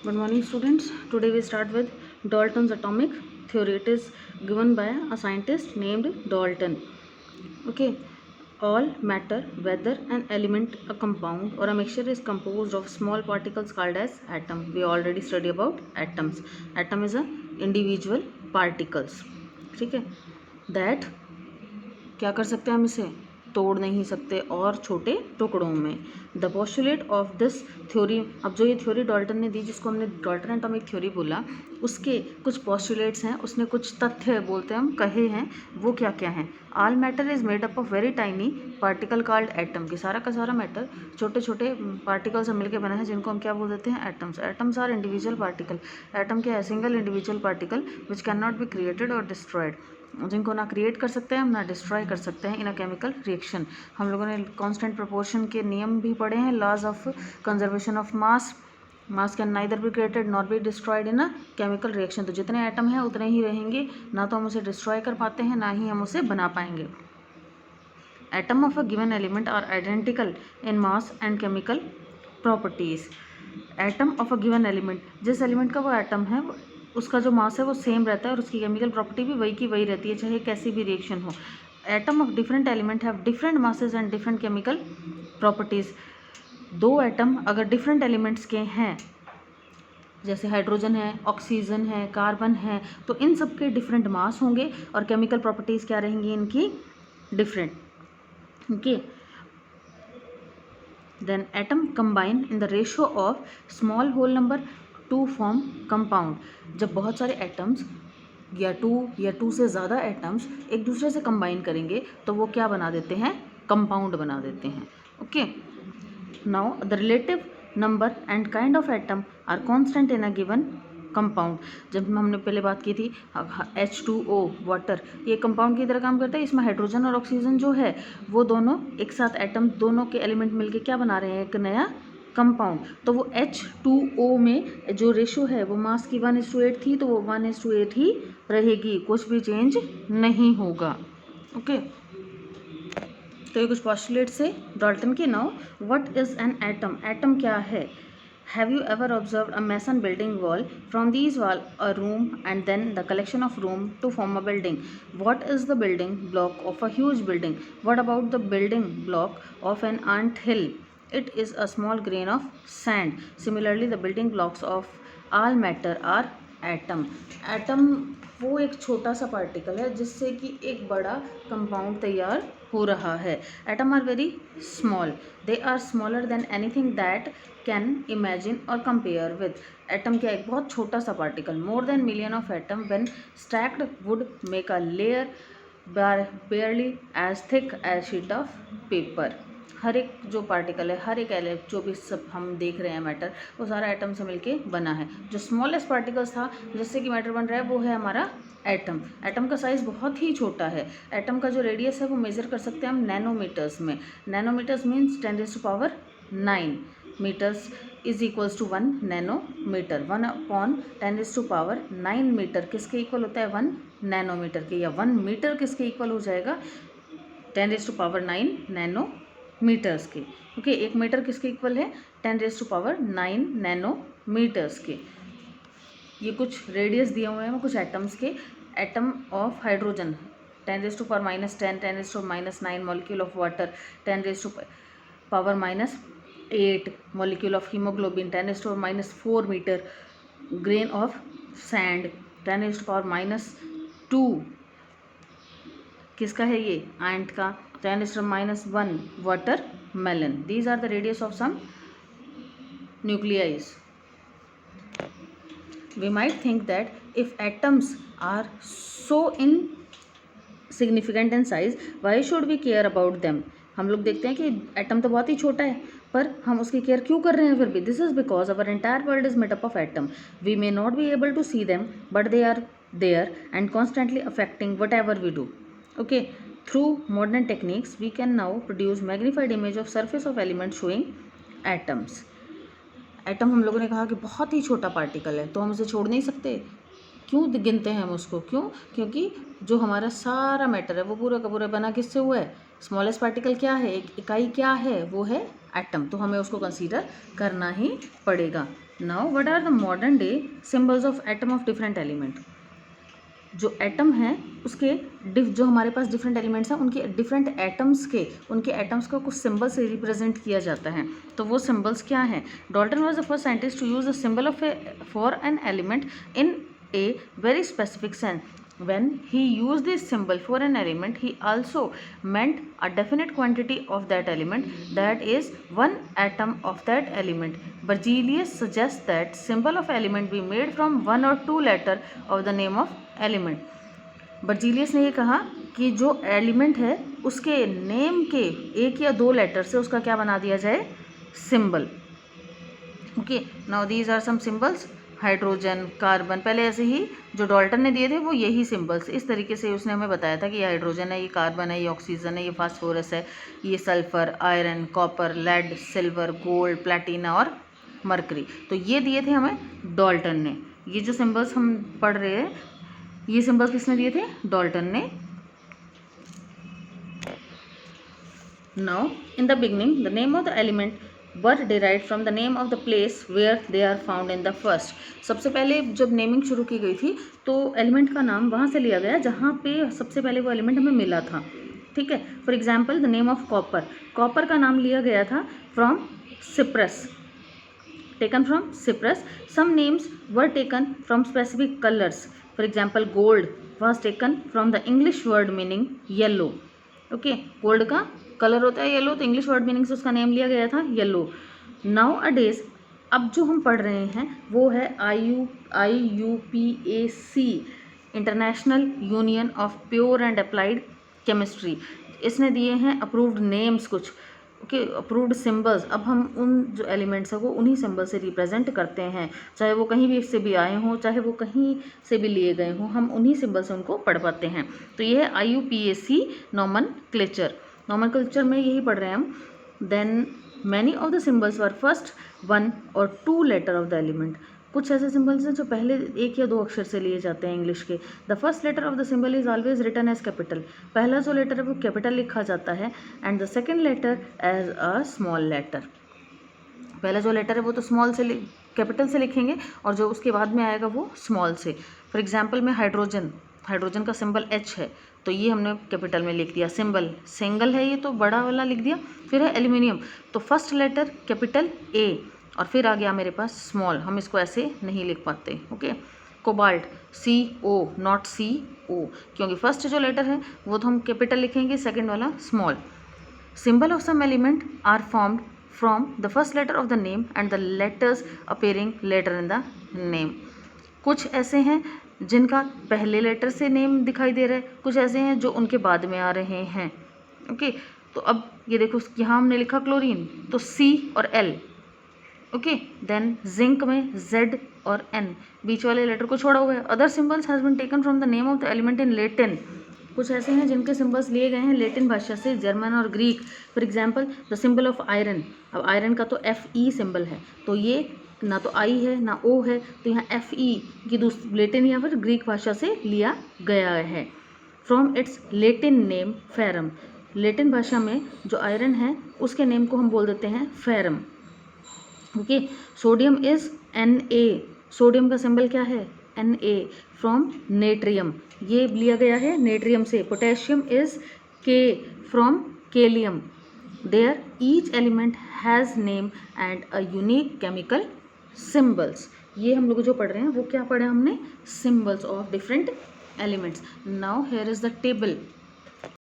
Good morning, students. Today we start with Dalton's atomic theory. It is given by a scientist named Dalton. Okay, all matter, whether an element, a compound, or a mixture, is composed of small particles called as atom. We already studied about atoms. Atom is a individual particles. ठीक है, that क्या कर सकते हैं हम इसे तोड़ नहीं सकते और छोटे टुकड़ों में. The postulate of this theory, अब जो ये थ्योरी डाल्टन ने दी जिसको हमने डाल्टन एटॉमिक थ्योरी बोला, उसके कुछ पोस्टुलेट्स हैं, उसने कुछ तथ्य बोलते हैं हम कहे हैं. वो क्या क्या हैं? All matter is made up of very tiny particle called atom. कि सारा का सारा मैटर छोटे छोटे पार्टिकल से मिलकर बना है जिनको हम क्या बोल देते हैं? Atoms. Atoms are individual particle. Atom क्या है? Single individual particle which can not be created और डिस्ट्रॉयड, जिनको ना क्रिएट कर सकते हैं हम ना डिस्ट्रॉय कर सकते हैं इन अ केमिकल रिएक्शन. हम लोगों ने कांस्टेंट प्रोपोर्शन के नियम भी पढ़े हैं, laws of conservation of mass. Mass can neither be created nor be destroyed in a chemical reaction. तो जितने एटम हैं उतने ही रहेंगे, ना तो हम उसे डिस्ट्रॉय कर पाते हैं ना ही हम उसे बना पाएंगे. Atom of a given element are identical in mass and chemical properties. Atom of a given element, जिस एलिमेंट का वो एटम है उसका जो मास है वो सेम रहता है और उसकी केमिकल प्रॉपर्टी भी वही की वही रहती है, चाहे कैसी भी रिएक्शन हो. Atom of different element have different masses and different chemical properties. दो एटम अगर डिफरेंट एलिमेंट्स के हैं, जैसे हाइड्रोजन है, ऑक्सीजन है, कार्बन है, तो इन सब के डिफरेंट मास होंगे और केमिकल प्रॉपर्टीज़ क्या रहेंगी इनकी? Different. Okay, then atom combine in the ratio of small whole number to form compound. जब बहुत सारे एटम्स या टू से ज़्यादा एटम्स एक दूसरे से कंबाइन करेंगे तो वो क्या बना देते हैं? कंपाउंड बना देते हैं. Okay, now the relative number and kind of atom are constant in a given compound. जब हमने पहले बात की थी H2O वाटर, ये कंपाउंड की तरह काम करता है. इसमें हाइड्रोजन और ऑक्सीजन जो है वो दोनों एक साथ एटम, दोनों के एलिमेंट मिलके क्या बना रहे हैं? एक नया कंपाउंड. तो वो H2O में जो रेशो है वो मास की 1:8 थी, तो वो 1:8 ही रहेगी, कुछ भी चेंज नहीं होगा. ओके, तो ये कुछ पोस्टुलेट से डाल्टन के. Now what is an atom? Atom क्या है? Have you ever observed a mason building wall? From these wall a room and then the collection of room to form a building. What is the building block of a huge building? What about the building block of an ant hill? It is a small grain of sand. Similarly, the building blocks of all matter are atom. Atom वो एक छोटा सा particle है जिससे कि एक बड़ा compound तैयार हो रहा है. Atom are very small. They are smaller than anything that can imagine और कंपेयर विद. एटम क्या? एक बहुत छोटा सा particle. More than million of atom when stacked would make a layer barely as thick as sheet of paper. हर एक जो particle है, हर एक जो भी सब हम देख रहे हैं मैटर, वो सारा एटम से मिलके बना है. जो स्मॉलेस्ट पार्टिकल्स था जिससे कि मैटर बन रहा है वो है हमारा एटम. एटम का साइज़ बहुत ही छोटा है. एटम का जो रेडियस है वो मेज़र कर सकते हैं हम नैनोमीटर्स में. Nanometers means 10⁹9 meters is equals to 1 nanometer. 1/10⁹9 meter किसके इक्वल होता है? 1 नैनोमीटर के. या 1 मीटर किसके इक्वल हो जाएगा? 10⁹9 नैनोमीटर्स के. ओके, 1 मीटर किसके इक्वल है? 10⁹9 नैनोमीटर्स के. ये कुछ रेडियस दिए हुए हैं कुछ एटम्स के. Atom of hydrogen 10⁻⁻10, 10⁻⁹9 molecule of water, 10⁻⁻8 molecule of haemoglobin, 10⁻⁻4 metre grain of sand, 10⁻⁻2 किसका है? ये एंट का. 10⁻⁻1 watermelon. These are the radius of some nuclei. We might think that if atoms are so insignificant in size, why should we care about them? हम लोग देखते हैं कि atom तो बहुत ही छोटा है पर हम उसकी केयर क्यों कर रहे हैं फिर भी? This is because our entire world is made up of atom. We may not be able to see them but they are there and constantly affecting whatever we do. Okay, through modern techniques we can now produce magnified image of surface of element showing atoms. Atom हम लोगों ने कहा कि बहुत ही छोटा particle है तो हम उसे छोड़ नहीं सकते. क्यों गिनते हैं हम उसको? क्यों? क्योंकि जो हमारा सारा मैटर है वो पूरा का पूरा बना किससे हुआ है? स्मॉलेस्ट पार्टिकल क्या है? एक इकाई क्या है? वो है एटम. तो हमें उसको कंसीडर करना ही पड़ेगा. Now what are the modern day symbols of atom of different element. जो एटम है उसके जो हमारे पास डिफरेंट एलिमेंट्स हैं उनके डिफरेंट एटम्स को कुछ सिंबल से रिप्रेजेंट किया जाता है। तो वो सिंबल्स क्या हैं? Dalton was the first scientist to use the symbol of for an element in a very specific sense. When he used this symbol for an element, he also meant a definite quantity of that element, that is one atom of that element. Berzelius suggests that symbol of element be made from one or two letter of the name of element. Berzelius ने ये कहा कि जो element है उसके name के एक या दो लेटर से उसका क्या बना दिया जाए? Symbol. Okay, now these are some symbols. Hydrogen, carbon, पहले ऐसे ही जो डाल्टन ने दिए थे वो यही सिंबल्स इस तरीके से उसने हमें बताया था कि ये हाइड्रोजन है, ये कार्बन है, ये ऑक्सीजन है, ये फास्फोरस है, ये sulphur, iron, copper, lead, silver, gold, platinum और मरकरी। तो ये दिए थे हमें डाल्टन ने। ये जो सिंबल्स हम पढ़ रहे हैं ये सिंबल्स किसने दिए थे? डाल्टन ने। Now in the beginning the name of the element were derived from the name of the place where they are found in the first. सबसे पहले जब नेमिंग शुरू की गई थी तो एलिमेंट का नाम वहाँ से लिया गया जहाँ पे सबसे पहले वो एलिमेंट हमें मिला था। ठीक है, for example the name of copper, copper का नाम लिया गया था from Cyprus, taken from Cyprus. Some names were taken from specific colours, for example gold was taken from the English word meaning yellow. Okay, gold का colour होता है yellow, तो English word meaning से उसका नेम लिया गया था yellow. Now अ days अब जो हम पढ़ रहे हैं वो है IUPAC, international union of pure and applied chemistry. इसने दिए हैं अप्रूव्ड नेम्स कुछ, ओके, अप्रूव्ड सिंबल्स. अब हम उन जो एलिमेंट्स हैं वो उन्हीं सिंबल से रिप्रेजेंट करते हैं, चाहे वो कहीं भी से भी आए हों, चाहे वो कहीं से भी लिए गए हों, हम उन्हीं सिंबल से उनको पढ़ पाते हैं. तो ये है IUPAC नॉमेनक्लेचर. नॉमेनक्लेचर में यही पढ़ रहे हैं हम. Then many of the symbols were first one और two letter of the element. कुछ ऐसे सिंबल्स हैं जो पहले एक या दो अक्षर से लिए जाते हैं इंग्लिश के. The first letter of the symbol is always written as capital. पहला जो लेटर है वो कैपिटल लिखा जाता है, and the second letter as a small letter. पहला जो लेटर है वो तो स्मॉल से कैपिटल से लिखेंगे और जो उसके बाद में आएगा वो स्मॉल से. फॉर एग्जाम्पल में हाइड्रोजन का सिंबल H है तो ये हमने कैपिटल में लिख दिया. सिंबल सिंगल है ये तो बड़ा वाला लिख दिया. फिर है एल्यूमिनियम, तो फर्स्ट लेटर कैपिटल A और फिर आ गया मेरे पास स्मॉल, हम इसको ऐसे नहीं लिख पाते. Okay, cobalt CO not CO, क्योंकि फर्स्ट जो लेटर है वो तो हम कैपिटल लिखेंगे, सेकेंड वाला small. Symbol of some element are formed from the first letter of the name and the letters appearing letter in the name. कुछ ऐसे हैं जिनका पहले लेटर से नेम दिखाई दे रहा है, कुछ ऐसे हैं जो उनके बाद में आ रहे हैं. ओके, तो अब ये देखो यहाँ हमने लिखा क्लोरीन तो C और L. ओके, देन जिंक में Z और N, बीच वाले लेटर को छोड़ा हुआ है. Other symbols has been taken from the name of the element in Latin. कुछ ऐसे हैं जिनके सिंबल्स लिए गए हैं लेटिन भाषा से, जर्मन और Greek. For example the symbol of iron. अब आयरन का तो FE सिंबल है, तो ये ना तो I है ना O है, तो यहाँ FE की लेटिन या फिर ग्रीक भाषा से लिया गया है. From its Latin name ferrum. Latin भाषा में जो आयरन है उसके नेम को हम बोल देते हैं ferrum. Okay, sodium is Na. Sodium का सिंबल क्या है? Na. फ्रॉम नेट्रियम, ये लिया गया है नेट्रियम से. Potassium is K from kalium. There each element has name and a unique chemical symbols. ये हम लोग जो पढ़ रहे हैं वो क्या पढ़े हमने? Symbols of different elements. Now here is the table.